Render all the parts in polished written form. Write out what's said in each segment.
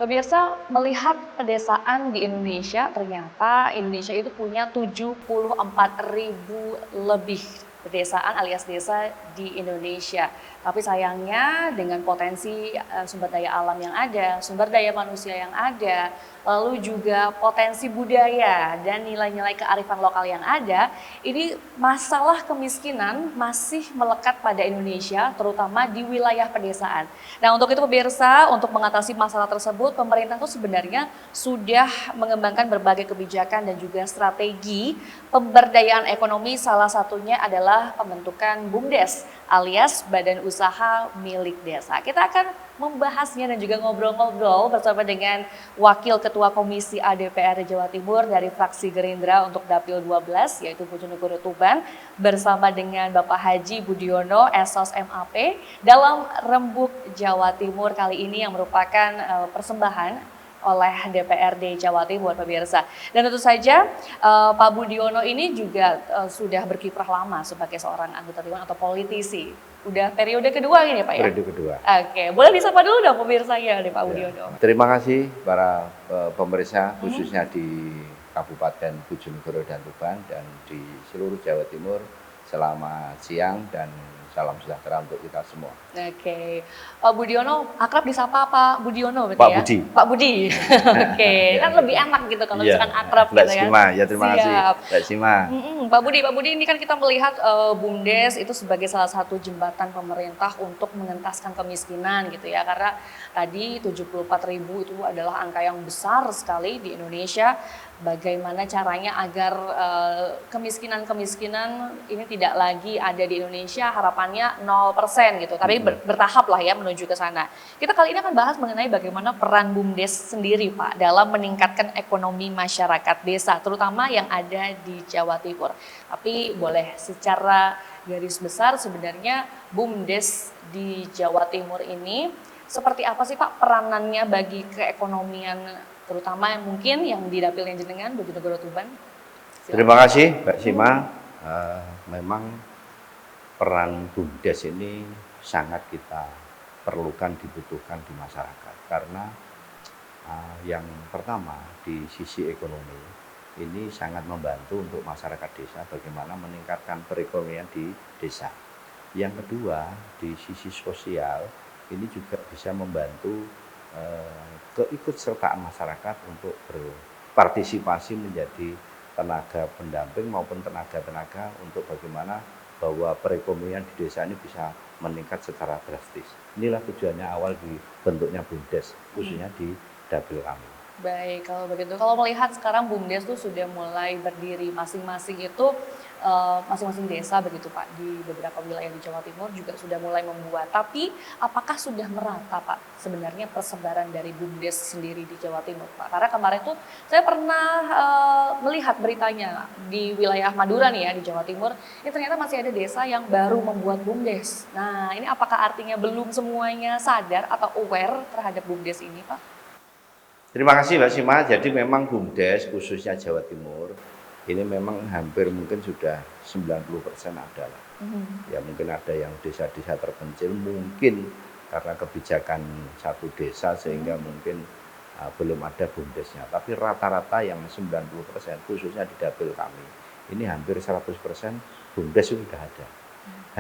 Pemirsa, melihat pedesaan di Indonesia, ternyata Indonesia itu punya 74.000 lebih pedesaan alias desa di Indonesia. Tapi sayangnya dengan potensi sumber daya alam yang ada, sumber daya manusia yang ada, lalu juga potensi budaya dan nilai-nilai kearifan lokal yang ada, ini masalah kemiskinan masih melekat pada Indonesia, terutama di wilayah pedesaan. Nah, untuk itu pemirsa, untuk mengatasi masalah tersebut, pemerintah itu sebenarnya sudah mengembangkan berbagai kebijakan dan juga strategi pemberdayaan ekonomi, salah satunya adalah pembentukan BUMDes alias Badan Usaha Milik Desa. Kita akan membahasnya dan juga ngobrol-ngobrol bersama dengan Wakil Ketua Komisi A DPRD Jawa Timur dari fraksi Gerindra untuk Dapil 12 yaitu Bojonegoro Tuban bersama dengan Bapak Haji Budiono Esos MAP dalam Rembuk Jawa Timur kali ini yang merupakan persembahan oleh DPRD Jawa Timur pemirsa. Dan tentu saja Pak Budiono ini juga sudah berkiprah lama sebagai seorang anggota dewan atau politisi. Udah periode kedua ini Pak ya? Periode kedua. Oke, boleh disapa dulu dong pemirsa ya Pak Budiono. Terima kasih para pemirsa khususnya di Kabupaten Bojonegoro dan Tuban dan di seluruh Jawa Timur. Selamat siang dan salam sejahtera untuk kita semua. Oke, Pak Budiono akrab disapa Pak Budiono berarti Pak ya? Budi. Pak Budi. Oke, kan lebih enak gitu kalau misalkan akrab Mbak gitu ya. Sima, ya terima kasih. Siap. Mbak Sima. Pak Budi ini kan kita melihat BUMDes itu sebagai salah satu jembatan pemerintah untuk mengentaskan kemiskinan gitu ya. Karena tadi 74.000 itu adalah angka yang besar sekali di Indonesia. Bagaimana caranya agar kemiskinan ini tidak lagi ada di Indonesia, harapannya 0% gitu. Tapi bertahap lah ya menuju ke sana. Kita kali ini akan bahas mengenai bagaimana peran BUMDes sendiri Pak dalam meningkatkan ekonomi masyarakat desa, terutama yang ada di Jawa Timur. Tapi boleh secara garis besar sebenarnya BUMDes di Jawa Timur ini seperti apa sih Pak peranannya bagi keekonomian terutama mungkin yang di dapilnya jenengan Bojonegoro Tuban? Silakan. Terima kasih Mbak Sima. Memang peran BUMDes ini sangat kita perlukan, dibutuhkan di masyarakat. Karena yang pertama di sisi ekonomi ini sangat membantu untuk masyarakat desa bagaimana meningkatkan perekonomian di desa. Yang kedua di sisi sosial ini juga bisa membantu keikutsertaan masyarakat untuk berpartisipasi menjadi tenaga pendamping maupun tenaga-tenaga untuk bagaimana bahwa perekonomian di desa ini bisa meningkat secara drastis. Inilah tujuannya awal dibentuknya BUMDes, khususnya di dapil kami. Baik, kalau begitu. Kalau melihat sekarang BUMDes tuh sudah mulai berdiri masing-masing itu masing-masing desa begitu Pak di beberapa wilayah di Jawa Timur juga sudah mulai membuat. Tapi apakah sudah merata Pak sebenarnya persebaran dari BUMDes sendiri di Jawa Timur Pak? Karena kemarin tuh saya pernah melihat beritanya di wilayah Madura nih ya di Jawa Timur, ini ternyata masih ada desa yang baru membuat BUMDes. Nah, ini apakah artinya belum semuanya sadar atau aware terhadap BUMDes ini Pak? Terima kasih Mbak Sima. Jadi memang BUMDes khususnya Jawa Timur ini memang hampir mungkin sudah 90% ada lah. Ya mungkin ada yang desa-desa terpencil mungkin karena kebijakan satu desa sehingga mungkin belum ada BUMDesnya. Tapi rata-rata yang 90% khususnya di dapil kami ini hampir 100% BUMDes itu sudah ada.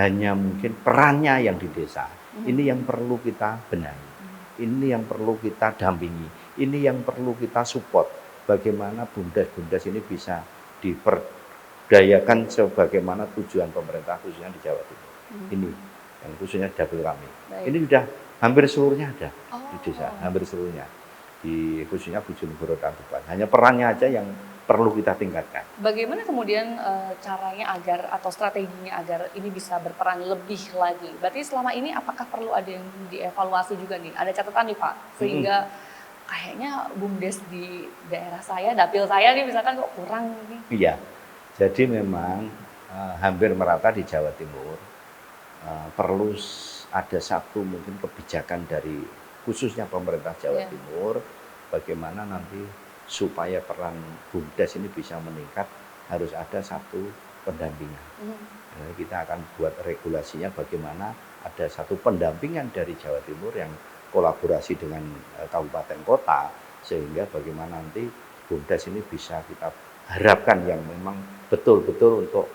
Hanya mungkin perannya yang di desa. Ini yang perlu kita benahi. Ini yang perlu kita dampingi. Ini yang perlu kita support. Bagaimana BUMDes ini bisa diperdayakan sebagaimana tujuan pemerintah khususnya di Jawa Timur. Ini yang khususnya dapil kami. Baik. Ini sudah hampir seluruhnya ada di desa, hampir seluruhnya di khususnya Bojonegoro dan Tuban. Hanya perannya aja yang perlu kita tingkatkan. Bagaimana kemudian caranya agar atau strateginya agar ini bisa berperan lebih lagi? Berarti selama ini apakah perlu ada yang dievaluasi juga nih? Ada catatan nih Pak, sehingga kayaknya BUMDes di daerah saya, dapil saya nih misalkan kok kurang nih. Iya, jadi memang hampir merata di Jawa Timur. Perlu ada satu mungkin kebijakan dari khususnya pemerintah Jawa Timur, bagaimana nanti supaya peran BUMDes ini bisa meningkat harus ada satu pendampingan. Jadi kita akan buat regulasinya bagaimana ada satu pendampingan dari Jawa Timur yang kolaborasi dengan kabupaten kota, sehingga bagaimana nanti BUMDes ini bisa kita harapkan yang memang betul-betul untuk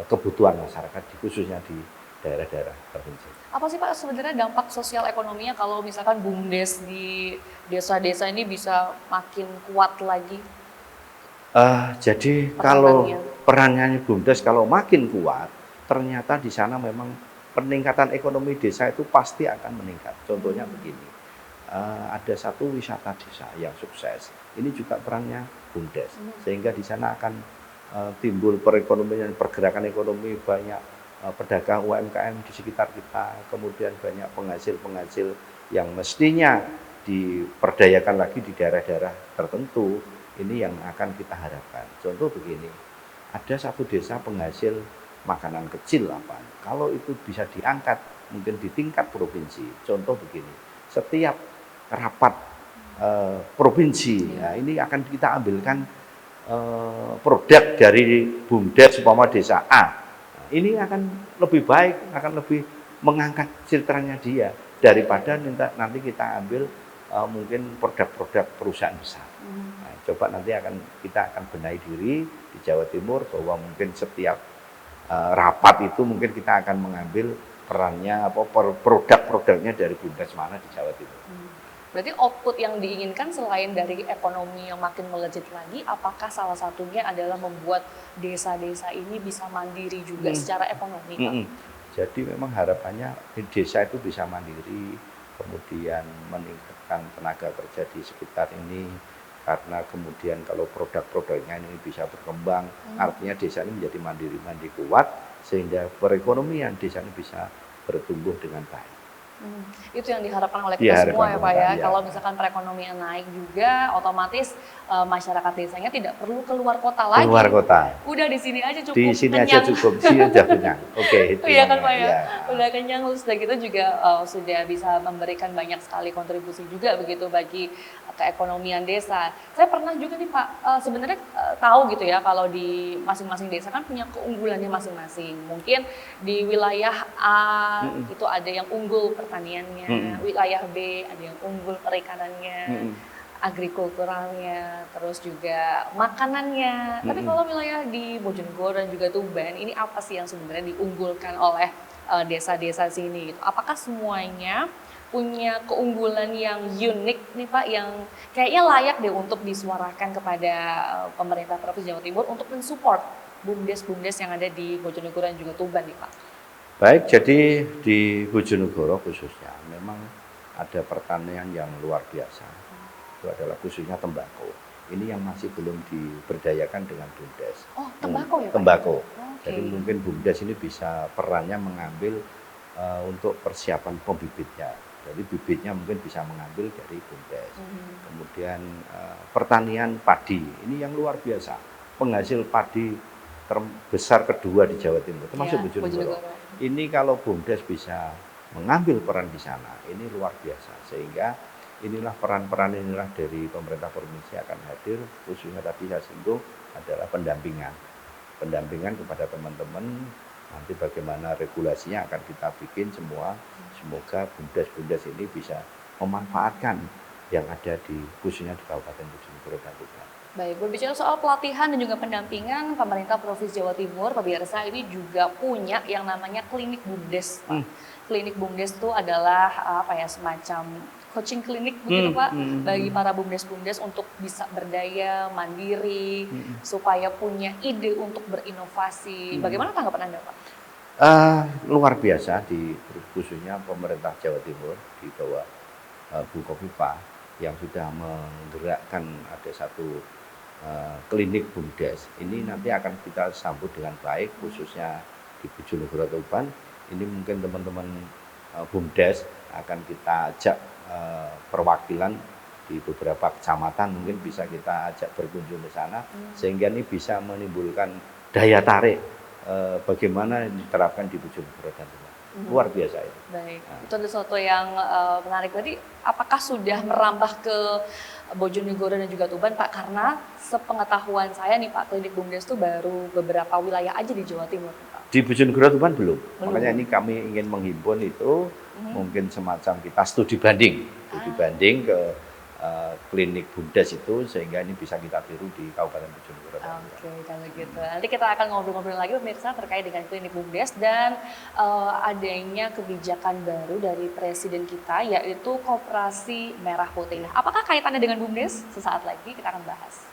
kebutuhan masyarakat, khususnya di daerah-daerah terpencil. Apa sih Pak sebenarnya dampak sosial ekonominya kalau misalkan BUMDes di desa-desa ini bisa makin kuat lagi? Jadi kalau perannya BUMDes kalau makin kuat, ternyata di sana memang peningkatan ekonomi desa itu pasti akan meningkat. Contohnya begini, ada satu wisata desa yang sukses. Ini juga perannya BUMDes, sehingga di sana akan timbul perekonomian, pergerakan ekonomi, banyak pedagang UMKM di sekitar kita, kemudian banyak penghasil-penghasil yang mestinya diperdayakan lagi di daerah-daerah tertentu. Ini yang akan kita harapkan. Contoh begini, ada satu desa penghasil makanan kecil apa, kalau itu bisa diangkat mungkin di tingkat provinsi. Contoh begini, setiap rapat provinsi, ya, ini akan kita ambilkan produk dari BUMDes umpama desa A. Ini akan lebih baik, akan lebih mengangkat citranya dia daripada nanti kita ambil mungkin produk-produk perusahaan besar. Nah, coba nanti kita akan benahi diri di Jawa Timur bahwa mungkin setiap rapat itu mungkin kita akan mengambil perannya produk-produknya dari BUMDes mana di Jawa Timur. Berarti output yang diinginkan selain dari ekonomi yang makin melejit lagi, apakah salah satunya adalah membuat desa-desa ini bisa mandiri juga secara ekonomi, Pak? Jadi memang harapannya di desa itu bisa mandiri, kemudian meningkatkan tenaga kerja di sekitar ini, karena kemudian kalau produk-produknya ini bisa berkembang, artinya desa ini menjadi mandiri kuat, sehingga perekonomian desa ini bisa bertumbuh dengan baik. Itu yang diharapkan oleh kita semua ya Pak ya. Kalau misalkan perekonomian naik juga, otomatis masyarakat desanya tidak perlu keluar kota lagi. Keluar kota. Udah di sini aja cukup. Di sini aja cukup, sini udah kenyang. Oke. Iya kan Pak ya. Udah kenyang, sudah gitu juga sudah bisa memberikan banyak sekali kontribusi juga begitu bagi keekonomian desa. Saya pernah juga nih Pak, sebenarnya tahu gitu ya kalau di masing-masing desa kan punya keunggulannya masing-masing. Mungkin di wilayah A itu ada yang unggul pertaniannya, wilayah B ada yang unggul perikanannya, agrikulturalnya, terus juga makanannya. Tapi kalau wilayah di Bojonegoro dan juga Tuban, ini apa sih yang sebenarnya diunggulkan oleh desa-desa sini? Gitu? Apakah semuanya punya keunggulan yang unik nih Pak, yang kayaknya layak deh untuk disuarakan kepada pemerintah Provinsi Jawa Timur untuk mensupport BUMDes yang ada di Bojonegoro dan juga Tuban nih Pak? Baik, jadi di Bojonegoro khususnya memang ada pertanian yang luar biasa. Itu adalah khususnya tembakau. Ini yang masih belum diberdayakan dengan BUMDes. Oh, tembakau ya Pak? Tembakau. Okay. Jadi mungkin BUMDes ini bisa perannya mengambil untuk persiapan pembibitnya. Jadi bibitnya mungkin bisa mengambil dari BUMDes. Kemudian pertanian padi, ini yang luar biasa. Penghasil padi terbesar kedua di Jawa Timur, termasuk Bojonegoro. Ini kalau BUMDes bisa mengambil peran di sana, ini luar biasa. Sehingga inilah peran-peran inilah dari pemerintah provinsi akan hadir, khususnya tadi saya singgung adalah pendampingan. Pendampingan kepada teman-teman, nanti bagaimana regulasinya akan kita bikin semua. Semoga BUMDes ini bisa memanfaatkan yang ada di khususnya di Kabupaten Bojonegoro dan Tuban. Baik, berbicara soal pelatihan dan juga pendampingan, pemerintah Provinsi Jawa Timur, pemirsa ini juga punya yang namanya klinik BUMDes. Klinik BUMDes itu adalah apa ya, semacam coaching klinik begitu Pak, bagi para BUMDes untuk bisa berdaya, mandiri, supaya punya ide untuk berinovasi. Bagaimana tanggapan Anda Pak? Luar biasa di khususnya pemerintah Jawa Timur di bawah Bu Kofifa yang sudah menggerakkan ada satu klinik BUMDes. Ini nanti akan kita sambut dengan baik khususnya di Bojonegoro Tuban. Ini mungkin teman-teman BUMDes akan kita ajak perwakilan di beberapa kecamatan, mungkin bisa kita ajak berkunjung ke sana sehingga ini bisa menimbulkan daya tarik bagaimana diterapkan di Bojonegoro dan Tuban. Luar biasa itu. Baik, itu ada sesuatu yang menarik tadi. Apakah sudah merambah ke Bojonegoro dan juga Tuban Pak? Karena sepengetahuan saya nih Pak, klinik BUMDes itu baru beberapa wilayah aja di Jawa Timur Pak. Di Bojonegoro Tuban belum. Makanya ini kami ingin menghimpun itu mungkin semacam kita studi banding ke klinik BUMDes itu, sehingga ini bisa kita tiru di Kabupaten Bojonegoro. Oke, kalau gitu. Nanti kita akan ngobrol-ngobrol lagi pemirsa terkait dengan klinik BUMDes dan adanya kebijakan baru dari presiden kita, yaitu Koperasi Merah Putih. Nah, apakah kaitannya dengan BUMDes? Sesaat lagi kita akan bahas.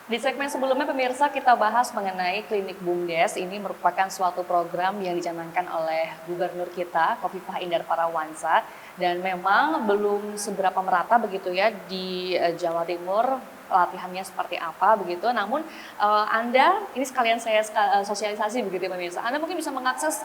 Di segmen sebelumnya pemirsa kita bahas mengenai klinik BUMDes. Ini merupakan suatu program yang dicanangkan oleh gubernur kita Khofifah Indar Parawansa, dan memang belum seberapa merata begitu ya di Jawa Timur latihannya seperti apa begitu. Namun Anda, ini sekalian saya sosialisasi begitu ya pemirsa, Anda mungkin bisa mengakses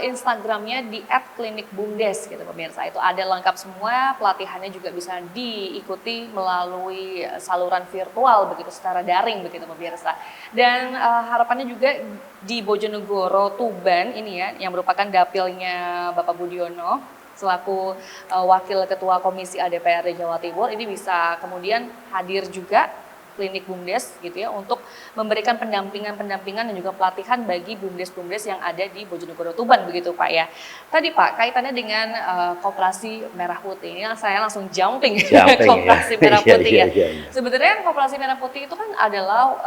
Instagramnya di @klinikbumdes gitu pemirsa. Itu ada lengkap semua, pelatihannya juga bisa diikuti melalui saluran virtual begitu, secara daring begitu pemirsa. Dan harapannya juga di Bojonegoro, Tuban ini ya, yang merupakan dapilnya Bapak Budiono selaku Wakil Ketua Komisi DPRD Jawa Timur, ini bisa kemudian hadir juga klinik BUMDes gitu ya, untuk memberikan pendampingan dan juga pelatihan bagi BUMDes yang ada di Bojonegoro, Tuban begitu Pak ya. Tadi Pak, kaitannya dengan Koperasi Merah Putih, ini saya langsung jumping Koperasi Merah Putih ya. Sebenarnya Koperasi Merah Putih itu kan adalah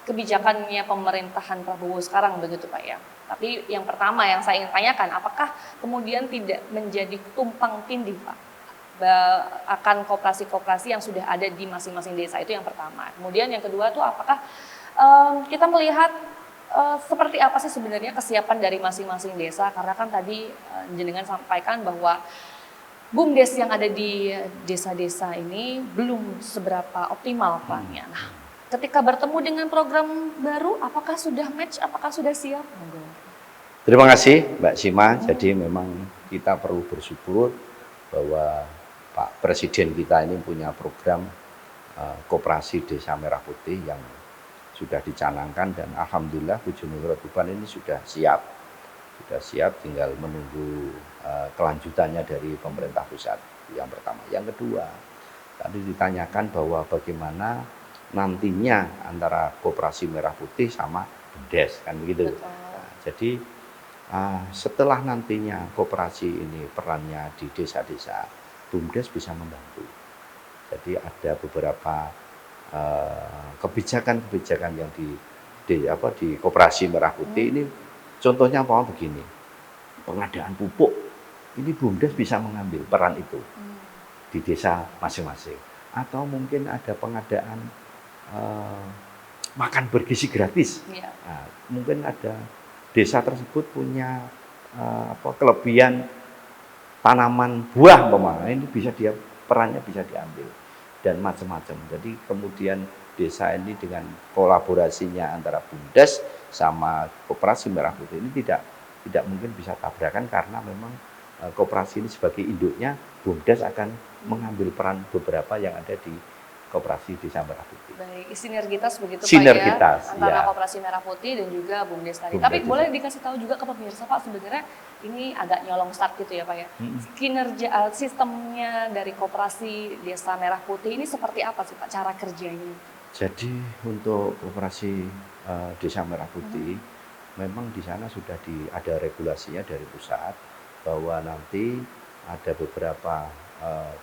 kebijakannya pemerintahan Prabowo sekarang begitu Pak ya. Tapi yang pertama yang saya ingin tanyakan, apakah kemudian tidak menjadi tumpang tindih Pak akan koperasi-koperasi yang sudah ada di masing-masing desa? Itu yang pertama. Kemudian yang kedua tuh apakah kita melihat seperti apa sih sebenarnya kesiapan dari masing-masing desa? Karena kan tadi jenengan sampaikan bahwa BUMDes yang ada di desa-desa ini belum seberapa optimal perannya. Nah, ketika bertemu dengan program baru, apakah sudah match, apakah sudah siap? Terima kasih Mbak Sima. Jadi memang kita perlu bersyukur bahwa Pak Presiden kita ini punya program Koperasi Desa Merah Putih yang sudah dicanangkan, dan alhamdulillah Bojonegoro Tuban ini sudah siap, tinggal menunggu kelanjutannya dari pemerintah pusat. Yang pertama. Yang kedua, tadi ditanyakan bahwa bagaimana nantinya antara Koperasi Merah Putih sama BUMDes kan begitu. Nah, jadi setelah nantinya koperasi ini perannya di desa-desa, BUMDes bisa membantu. Jadi ada beberapa kebijakan-kebijakan yang di Koperasi Merah Putih ini, contohnya apa begini, pengadaan pupuk, ini BUMDes bisa mengambil peran itu di desa masing-masing. Atau mungkin ada pengadaan makan bergizi gratis. Nah, mungkin ada desa tersebut punya kelebihan tanaman buah ini bisa perannya bisa diambil, dan macam-macam. Jadi kemudian desa ini dengan kolaborasinya antara BUMDes sama Koperasi Merah Putih ini tidak mungkin bisa tabrakan, karena memang koperasi ini sebagai induknya, BUMDes akan mengambil peran beberapa yang ada di Koperasi Desa Merah Putih. Baik, sinergitas begitu sinergitas, Pak ya, antara Koperasi Merah Putih dan juga BUMDes tadi. Tapi boleh dikasih tahu juga ke pemirsa Pak, sebenarnya ini agak nyolong start gitu ya Pak ya. Kinerja sistemnya dari Koperasi Desa Merah Putih ini seperti apa sih Pak cara kerjanya? Jadi untuk Koperasi Desa Merah Putih memang di sana sudah ada regulasinya dari pusat, bahwa nanti ada beberapa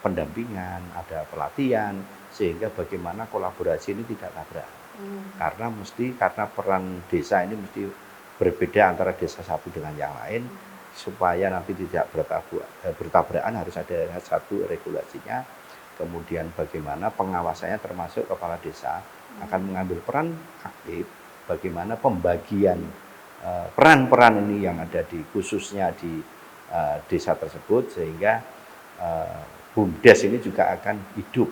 pendampingan, ada pelatihan, sehingga bagaimana kolaborasi ini tidak tabrak. Karena peran desa ini mesti berbeda antara desa satu dengan yang lain, supaya nanti tidak bertabrakan, harus ada satu regulasinya. Kemudian bagaimana pengawasannya, termasuk kepala desa akan mengambil peran aktif, bagaimana pembagian peran-peran ini yang ada khususnya di desa tersebut, sehingga BUMDes ini juga akan hidup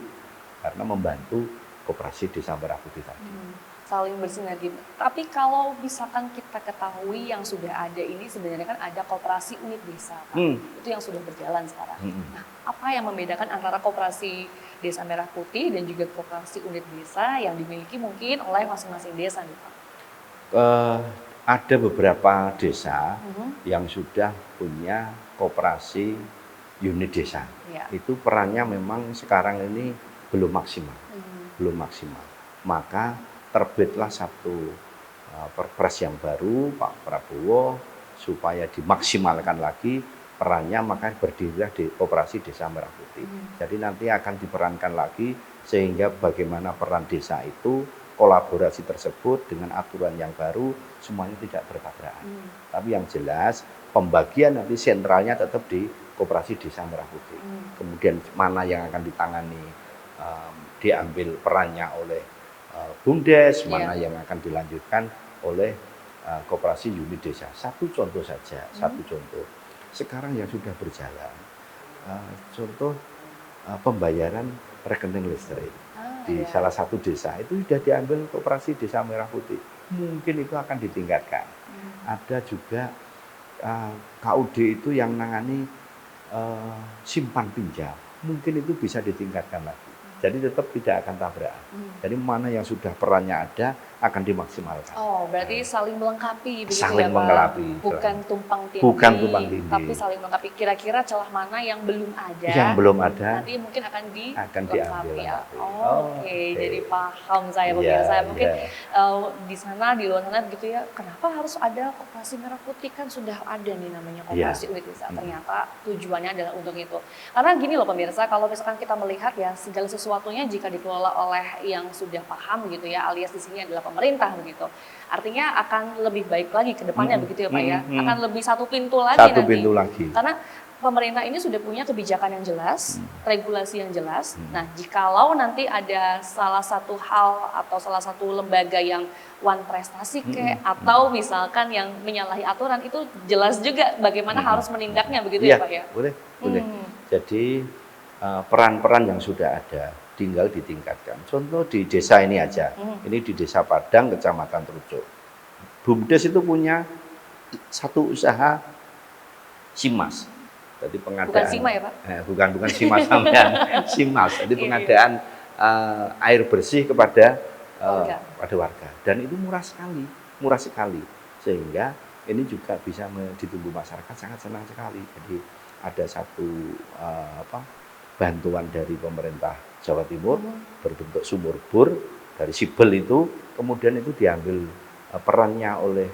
karena membantu Koperasi Desa Merah Putih tadi. Saling bersinergi. Tapi kalau misalkan kita ketahui yang sudah ada ini sebenarnya kan ada Koperasi Unit Desa, Pak. Itu yang sudah berjalan sekarang. Nah, apa yang membedakan antara Koperasi Desa Merah Putih dan juga Koperasi Unit Desa yang dimiliki mungkin oleh masing-masing desa nih Pak? Ada beberapa desa yang sudah punya Koperasi Unit Desa. Itu perannya memang sekarang ini belum maksimal. Maka terbitlah satu perpres yang baru Pak Prabowo supaya dimaksimalkan lagi perannya, maka berdirilah di Koperasi Desa Merah Putih. Jadi nanti akan diperankan lagi sehingga bagaimana peran desa itu, kolaborasi tersebut dengan aturan yang baru semuanya tidak bertabrakan. Tapi yang jelas pembagian nanti sentralnya tetap di Koperasi Desa Merah Putih. Kemudian mana yang akan ditangani diambil perannya oleh BUMDes, mana yang akan dilanjutkan oleh Koperasi Unit Desa. Satu contoh saja, satu contoh. Sekarang yang sudah berjalan, contoh pembayaran rekening listrik di salah satu desa itu sudah diambil Koperasi Desa Merah Putih. Mungkin itu akan ditingkatkan. Ada juga KUD itu yang nangani simpan pinjam, mungkin itu bisa ditingkatkan lagi. Jadi tetap tidak akan tabrakan. Jadi mana yang sudah perannya ada akan dimaksimalkan. Oh, berarti saling melengkapi begitu saling ya Pak? melengkapi. Bukan tumpang tindih. Bukan tumpang tindih. Tapi saling melengkapi. Kira-kira celah mana yang belum ada? Yang belum ada. Nanti mungkin akan diambil. Ya. Oke. Jadi paham saya pemirsa. Mungkin di sana, di luar sana begitu ya. Kenapa harus ada Koperasi Merah Putih? Kan sudah ada nih namanya Koperasi Unit Desa. Ternyata tujuannya adalah untuk itu. Karena gini loh pemirsa, kalau misalkan kita melihat ya segala sesuatunya jika dikelola oleh yang sudah paham gitu ya, alias di sini adalah pemerintah begitu. Artinya akan lebih baik lagi ke depannya begitu ya Pak ya. Akan lebih satu pintu lagi satu nanti. Pintu lagi. Karena pemerintah ini sudah punya kebijakan yang jelas, regulasi yang jelas. Nah, jikalau nanti ada salah satu hal atau salah satu lembaga yang one prestasi atau misalkan yang menyalahi aturan, itu jelas juga bagaimana harus menindaknya begitu ya Pak ya. Boleh. Jadi peran-peran yang sudah ada tinggal ditingkatkan. Contoh di desa ini aja, ini di Desa Padang, Kecamatan Trucuk. BUMDes itu punya satu usaha SIMAS. Jadi pengadaan. Bukan SIMA ya Pak? Bukan SIMAS sampean, SIMAS. Jadi pengadaan air bersih kepada warga. Dan itu murah sekali. Sehingga ini juga bisa ditunggu masyarakat sangat senang sekali. Jadi ada satu bantuan dari pemerintah Jawa Timur berbentuk sumur bor dari Sibel itu, kemudian itu diambil perannya oleh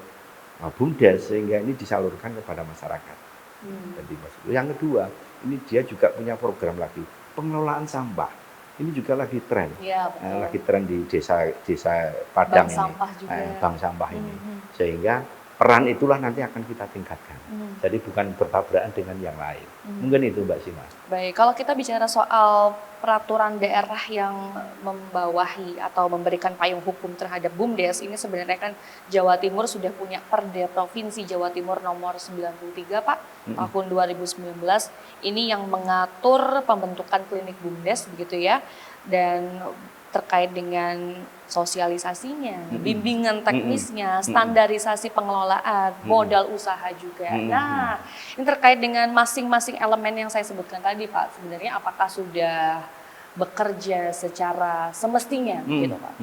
BUMDes sehingga ini disalurkan kepada masyarakat. Jadi yang kedua, ini dia juga punya program lagi pengelolaan sampah. Ini juga lagi tren, lagi tren di desa Padang bank sampah juga. Bank sampah ini, sehingga peran itulah nanti akan kita tingkatkan. Jadi bukan bertabrakan dengan yang lain. Mungkin itu Mbak Sima. Baik, kalau kita bicara soal peraturan daerah yang membawahi atau memberikan payung hukum terhadap BUMDes, ini sebenarnya kan Jawa Timur sudah punya Perda Provinsi Jawa Timur nomor 93 Pak, tahun 2019. Ini yang mengatur pembentukan klinik BUMDes begitu ya. Dan terkait dengan sosialisasinya, bimbingan teknisnya, standarisasi pengelolaan, modal usaha juga. Nah, ini terkait dengan masing-masing elemen yang saya sebutkan tadi Pak, sebenarnya apakah sudah bekerja secara semestinya gitu Pak?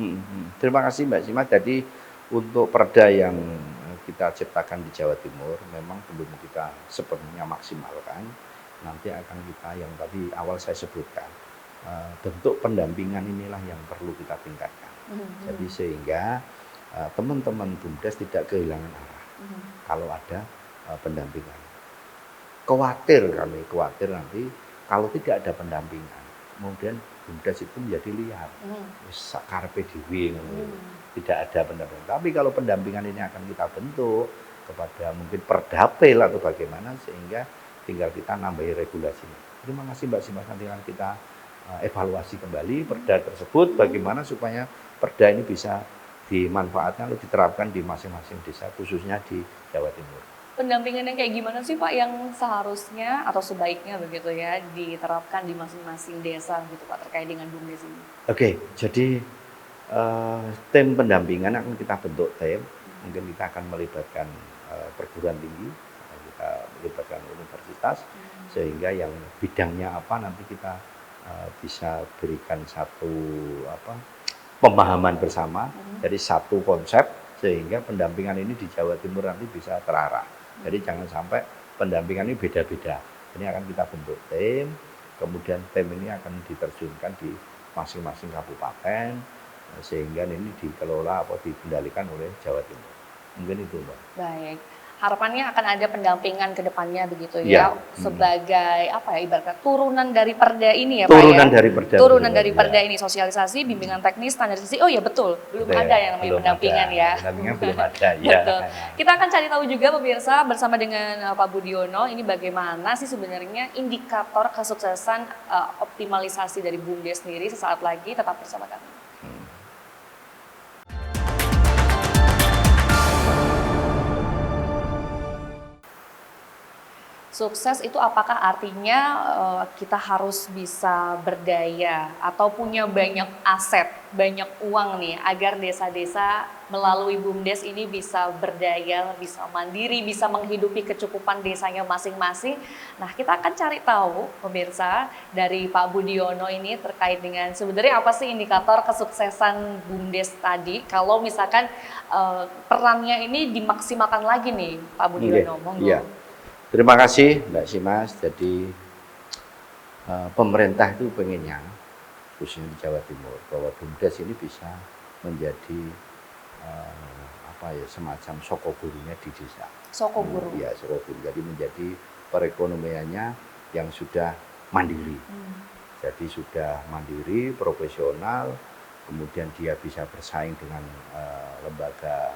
Terima kasih Mbak Sima. Jadi untuk perda yang kita ciptakan di Jawa Timur memang belum kita sepenuhnya maksimalkan. Nanti akan kita yang tadi awal saya sebutkan. Bentuk pendampingan inilah yang perlu kita tingkatkan. Jadi sehingga teman-teman BUMDes tidak kehilangan arah kalau ada pendampingan. Khawatir nanti kalau tidak ada pendampingan, kemudian BUMDes itu menjadi liar, karepe dhewe, tidak ada pendampingan. Tapi kalau pendampingan ini akan kita bentuk kepada mungkin perdapil atau bagaimana sehingga tinggal kita nambahi regulasinya. Terima kasih Mbak Sima, nanti akan kita evaluasi kembali perda tersebut bagaimana supaya perda ini bisa dimanfaatkan atau diterapkan di masing-masing desa khususnya di Jawa Timur. Pendampingan yang kayak gimana sih Pak yang seharusnya atau sebaiknya begitu ya diterapkan di masing-masing desa gitu Pak terkait dengan BUMDes ini? Oke, jadi tim pendampingan akan kita bentuk tim, mungkin kita akan melibatkan perguruan tinggi, kita melibatkan universitas sehingga yang bidangnya apa nanti kita bisa berikan satu pemahaman bersama dari satu konsep sehingga pendampingan ini di Jawa Timur nanti bisa terarah. Jadi jangan sampai pendampingan ini beda-beda. Ini akan kita bentuk tim, kemudian tim ini akan diterjunkan di masing-masing kabupaten, sehingga ini dikelola atau dikendalikan oleh Jawa Timur. Mungkin itu, Mbak. Baik. Harapannya akan ada pendampingan ke depannya begitu Iya. ya, sebagai apa ya, ibaratnya turunan dari Perda ini ya Turunan Pak ya? dari Perda. Turunan dari ya. Perda ini, sosialisasi, bimbingan teknis, standarisasi. Oh ya betul, belum ada yang namanya Belum pendampingan ada. ya. Pendampingan belum ada, ya. Betul. Kita akan cari tahu juga pemirsa bersama dengan Pak Budiono, ini bagaimana sih sebenarnya indikator kesuksesan optimalisasi dari BUMDes sendiri. Sesaat lagi tetap bersama kami. Sukses itu apakah artinya kita harus bisa berdaya atau punya banyak aset, banyak uang nih agar desa-desa melalui BUMDes ini bisa berdaya, bisa mandiri, bisa menghidupi kecukupan desanya masing-masing. Nah, kita akan cari tahu pemirsa dari Pak Budiono ini terkait dengan sebenarnya apa sih indikator kesuksesan BUMDes tadi kalau misalkan perannya ini dimaksimalkan lagi nih Pak Budiono. Monggo. Iya. Terima kasih Mbak Simas. Jadi pemerintah itu pengennya, khususnya di Jawa Timur, bahwa BUMDes ini bisa menjadi semacam sokogurunya di desa. Sokoguru. Iya, sokoguru. Jadi menjadi perekonomiannya yang sudah mandiri. Jadi sudah mandiri, profesional, kemudian dia bisa bersaing dengan lembaga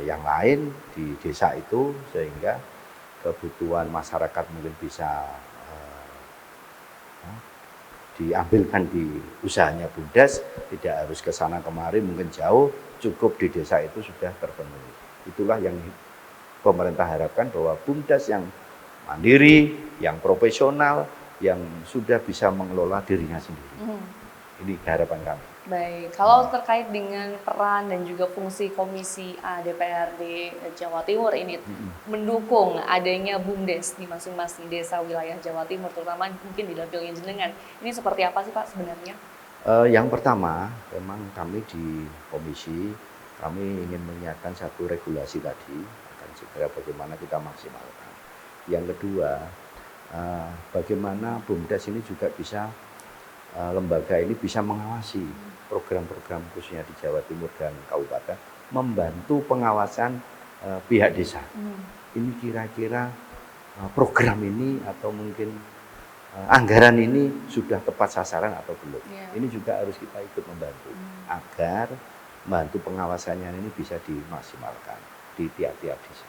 yang lain di desa itu, sehingga kebutuhan masyarakat mungkin bisa diambilkan di usahanya BUMDes, tidak harus ke sana kemari, mungkin jauh, cukup di desa itu sudah terpenuhi. Itulah yang pemerintah harapkan, bahwa BUMDes yang mandiri, yang profesional, yang sudah bisa mengelola dirinya sendiri. Ini harapan kami. Baik, kalau terkait dengan peran dan juga fungsi Komisi A DPRD Jawa Timur ini mendukung adanya BUMDes di masing-masing desa wilayah Jawa Timur, terutama mungkin di Dampilnya jenengan, ini seperti apa sih Pak sebenarnya? Yang pertama, memang kami di komisi, kami ingin menyiapkan satu regulasi tadi, akan segera bagaimana kita maksimalkan. Yang kedua, bagaimana BUMDes ini juga bisa, lembaga ini bisa mengawasi program-program khususnya di Jawa Timur dan Kabupaten, membantu pengawasan pihak desa. Ini kira-kira program ini atau mungkin anggaran ini sudah tepat sasaran atau belum. Ini juga harus kita ikut membantu agar membantu pengawasannya ini bisa dimaksimalkan di tiap-tiap desa.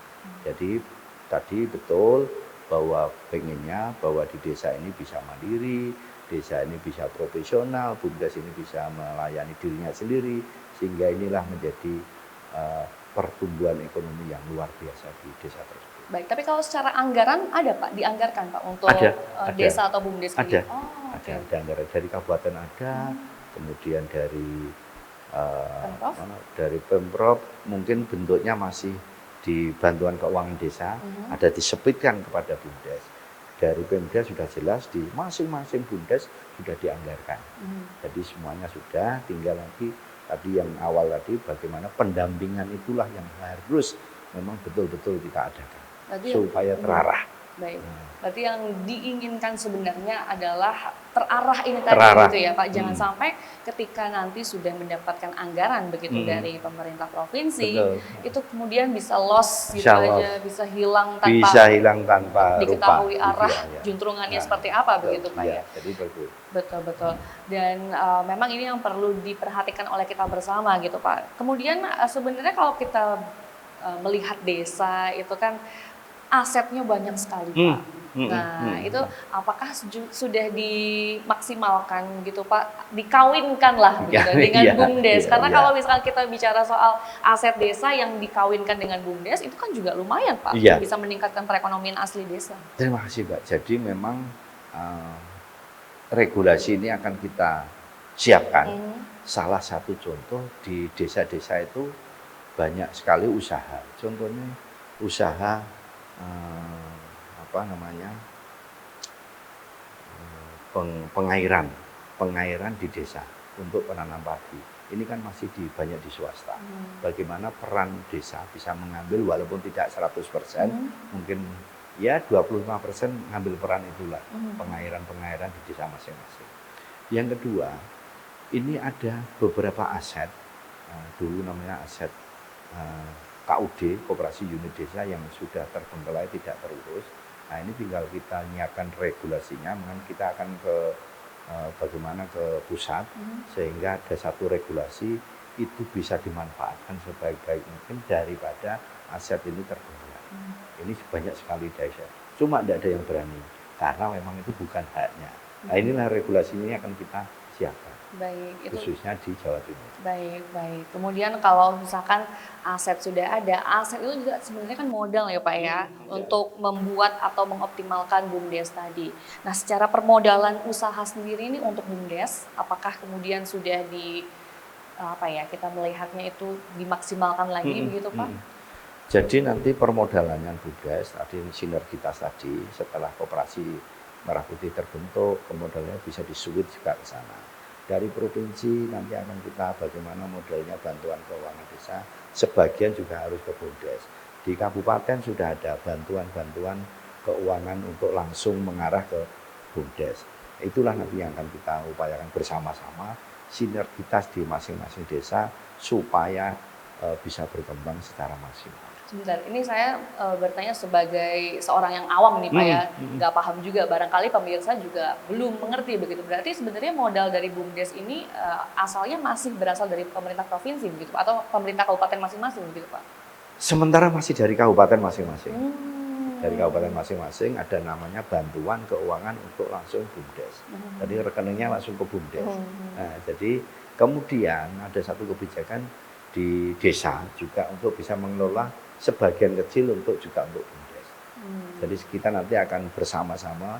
Jadi tadi betul bahwa pengennya bahwa di desa ini bisa mandiri, desa ini bisa profesional, BUMDes ini bisa melayani dirinya sendiri, sehingga inilah menjadi pertumbuhan ekonomi yang luar biasa di desa tersebut. Baik, tapi kalau secara anggaran ada Pak, dianggarkan Pak untuk desa atau BUMDes ini? Ada anggaran dari kabupaten ada, kemudian dari Pemprov, mungkin bentuknya masih di bantuan keuangan desa, ada disebutkan kepada BUMDes. Dari Pemda sudah jelas di masing-masing BUMDes sudah dianggarkan. Jadi semuanya sudah, tinggal lagi tadi yang awal tadi bagaimana pendampingan itulah yang harus memang betul-betul kita adakan. Supaya terarah. Baik. Berarti yang diinginkan sebenarnya adalah terarah ini tadi gitu ya Pak. Jangan sampai ketika nanti sudah mendapatkan anggaran begitu dari pemerintah provinsi, itu kemudian bisa loss gitu aja, bisa hilang tanpa diketahui arah juntrungannya seperti apa begitu Pak ya. Jadi betul. Betul. Dan memang ini yang perlu diperhatikan oleh kita bersama gitu Pak. Kemudian sebenarnya kalau kita melihat desa itu kan asetnya banyak sekali Pak. Itu apakah sudah dimaksimalkan gitu Pak, dikawinkan lah gitu, dengan BUMDes? Karena kalau misalkan kita bicara soal aset desa yang dikawinkan dengan BUMDes, itu kan juga lumayan Pak, bisa meningkatkan perekonomian asli desa. Terima kasih Mbak. Jadi memang regulasi ini akan kita siapkan. Salah satu contoh di desa-desa itu banyak sekali usaha. Contohnya usaha pengairan di desa untuk penanam padi. Ini kan masih banyak di swasta. Bagaimana peran desa bisa mengambil walaupun tidak 100%, mungkin ya 25% mengambil peran itulah, pengairan di desa masing-masing. Yang kedua, ini ada beberapa aset, dulu namanya aset KUD, Koperasi Unit Desa yang sudah terbengkalai tidak terurus. Nah ini tinggal kita nyiapkan regulasinya, maka kita akan ke bagaimana ke pusat sehingga ada satu regulasi itu bisa dimanfaatkan sebaik-baik mungkin daripada aset ini terbengkalai. Ini banyak sekali desa, cuma tidak ada yang berani karena memang itu bukan haknya. Nah inilah regulasinya yang akan kita siapkan. Baik, itu khususnya di Jawa Timur. baik, baik. Kemudian kalau misalkan aset sudah ada, aset itu juga sebenarnya kan modal ya Pak ya, untuk membuat atau mengoptimalkan BUMDes tadi. Nah, secara permodalan usaha sendiri ini untuk BUMDes, apakah kemudian sudah apa ya, kita melihatnya itu dimaksimalkan lagi begitu Pak? Jadi nanti permodalannya BUMDes, tadi sinergitas tadi, setelah koperasi Merah Putih terbentuk, permodalannya bisa disuit juga ke sana. Dari provinsi nanti akan kita bagaimana modelnya bantuan keuangan desa, sebagian juga harus ke BUMDes. Di kabupaten sudah ada bantuan-bantuan keuangan untuk langsung mengarah ke BUMDes. Itulah nanti yang akan kita upayakan bersama-sama, sinergitas di masing-masing desa supaya bisa berkembang secara maksimal. Sebentar, ini saya bertanya sebagai seorang yang awam nih Pak ya, nggak paham juga, barangkali pemirsa juga belum mengerti begitu. Berarti sebenarnya modal dari BUMDes ini asalnya masih berasal dari pemerintah provinsi begitu Pak, atau pemerintah kabupaten masing-masing begitu Pak? Sementara masih dari kabupaten masing-masing. Dari kabupaten masing-masing ada namanya bantuan keuangan untuk langsung BUMDes. Jadi rekeningnya langsung ke BUMDes. Nah, jadi kemudian ada satu kebijakan di desa juga untuk bisa mengelola sebagian kecil untuk BUMDes. Jadi kita nanti akan bersama-sama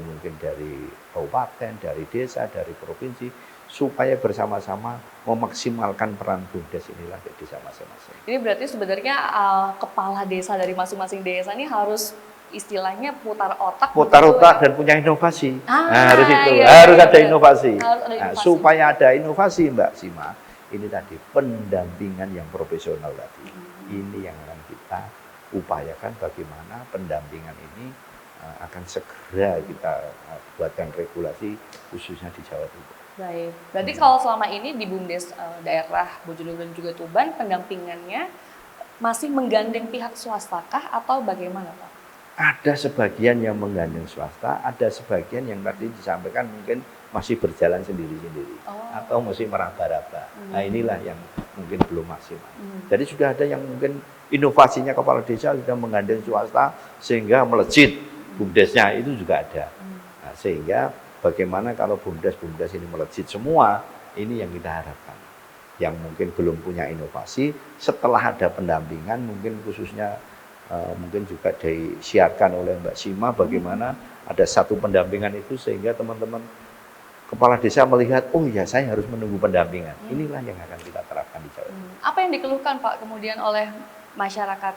mungkin dari kabupaten, dari desa, dari provinsi, supaya bersama-sama memaksimalkan peran BUMDes inilah di desa masing-masing. Ini berarti sebenarnya kepala desa dari masing-masing desa ini harus istilahnya putar otak dan punya inovasi. Harus itu, iya, harus iya, ada inovasi. Harus ada inovasi. Supaya ada inovasi Mbak Sima, ini tadi pendampingan yang profesional tadi. Ini yang akan kita upayakan bagaimana pendampingan ini akan segera kita buatkan regulasi khususnya di Jawa Timur. Baik, berarti kalau selama ini di BUMDes daerah Bojonegoro dan juga Tuban pendampingannya masih menggandeng pihak swasta kah atau bagaimana Pak? Ada sebagian yang menggandeng swasta, ada sebagian yang tadi disampaikan mungkin masih berjalan sendiri-sendiri atau masih meraba-raba. Nah inilah yang mungkin belum maksimal. Jadi sudah ada yang mungkin inovasinya kepala desa sudah menggandeng swasta sehingga melejit BUMDesnya itu juga ada. Nah, sehingga bagaimana kalau BUMDes ini melejit semua, ini yang kita harapkan. Yang mungkin belum punya inovasi, setelah ada pendampingan mungkin khususnya mungkin juga disiarkan oleh Mbak Sima bagaimana ada satu pendampingan itu sehingga teman-teman kepala desa melihat, oh ya saya harus menunggu pendampingan. Inilah yang akan kita terapkan di Jawa Timur. Apa yang dikeluhkan Pak kemudian oleh masyarakat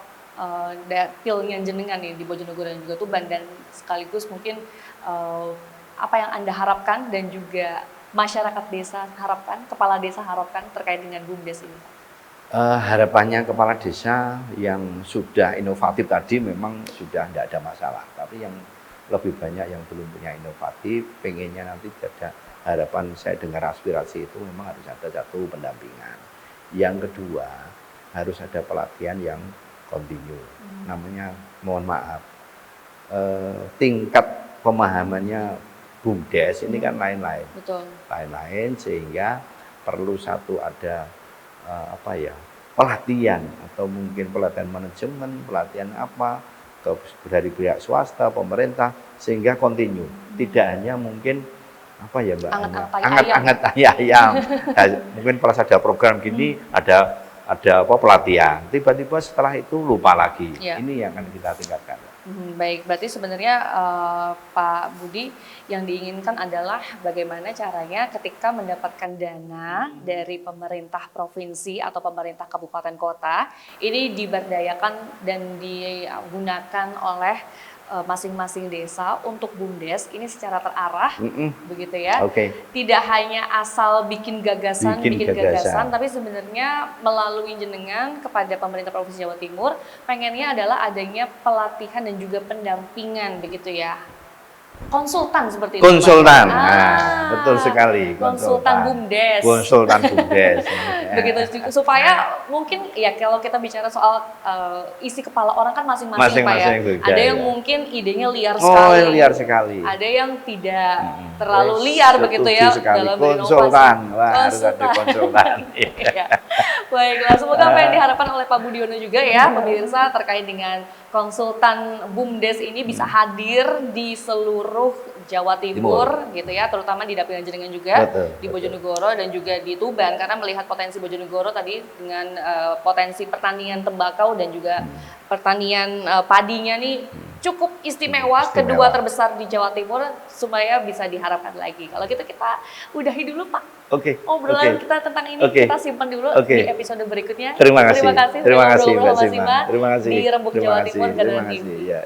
dapilnya jenengan nih di Bojonegoro dan juga Tuban, dan sekaligus mungkin apa yang Anda harapkan dan juga masyarakat desa harapkan, kepala desa harapkan terkait dengan BUMDes ini? Harapannya kepala desa yang sudah inovatif tadi memang sudah tidak ada masalah. Tapi yang lebih banyak yang belum punya inovatif, pengennya nanti ada harapan, saya dengar aspirasi itu memang harus ada satu pendampingan. Yang kedua, harus ada pelatihan yang kontinu. Namanya, mohon maaf, tingkat pemahamannya BUMDes ini kan lain-lain. Betul. Lain-lain sehingga perlu satu ada pelatihan atau mungkin pelatihan manajemen, pelatihan apa dari pihak swasta, pemerintah sehingga kontinu. Tidak hanya mungkin Mbak, anget-anget ayam. Nah, mungkin pas ada program gini ada pelatihan. Tiba-tiba setelah itu lupa lagi. Ya. Ini yang akan kita tingkatkan. Baik, berarti sebenarnya Pak Budi yang diinginkan adalah bagaimana caranya ketika mendapatkan dana dari pemerintah provinsi atau pemerintah kabupaten kota, ini diberdayakan dan digunakan oleh masing-masing desa untuk BUMDes ini secara terarah, begitu ya. Tidak hanya asal bikin gagasan, tapi sebenarnya melalui jenengan kepada pemerintah Provinsi Jawa Timur, pengennya adalah adanya pelatihan dan juga pendampingan, begitu ya. konsultan seperti itu. Konsultan, Pak. nah, betul sekali. Konsultan BUMDes. Konsultan BUMDes. Begitu supaya mungkin ya kalau kita bicara soal isi kepala orang kan masing-masing Pak ya. Ada yang mungkin idenya liar sekali. Oh, liar sekali. Ada yang tidak terlalu liar begitu ya dalam berinovasi. Konsultan, wah, harus ada konsultan. Ya. Baiklah, semoga apa yang diharapkan oleh Pak Budiono juga ya pemirsa terkait dengan konsultan BUMDes ini bisa hadir di seluruh Jawa Timur gitu ya, terutama di Dapil Jenengan juga, di Bojonegoro dan juga di Tuban, karena melihat potensi Bojonegoro tadi dengan potensi pertanian tembakau dan juga pertanian padinya nih cukup istimewa, kedua terbesar di Jawa Timur, supaya bisa diharapkan lagi. Kalau gitu kita udahi dulu Pak. Obrolan kita tentang ini kita simpan dulu di episode berikutnya. Terima kasih. Terima kasih Mbak Sima. di Rembuk Jawa Timur. Terima kasih. Ya.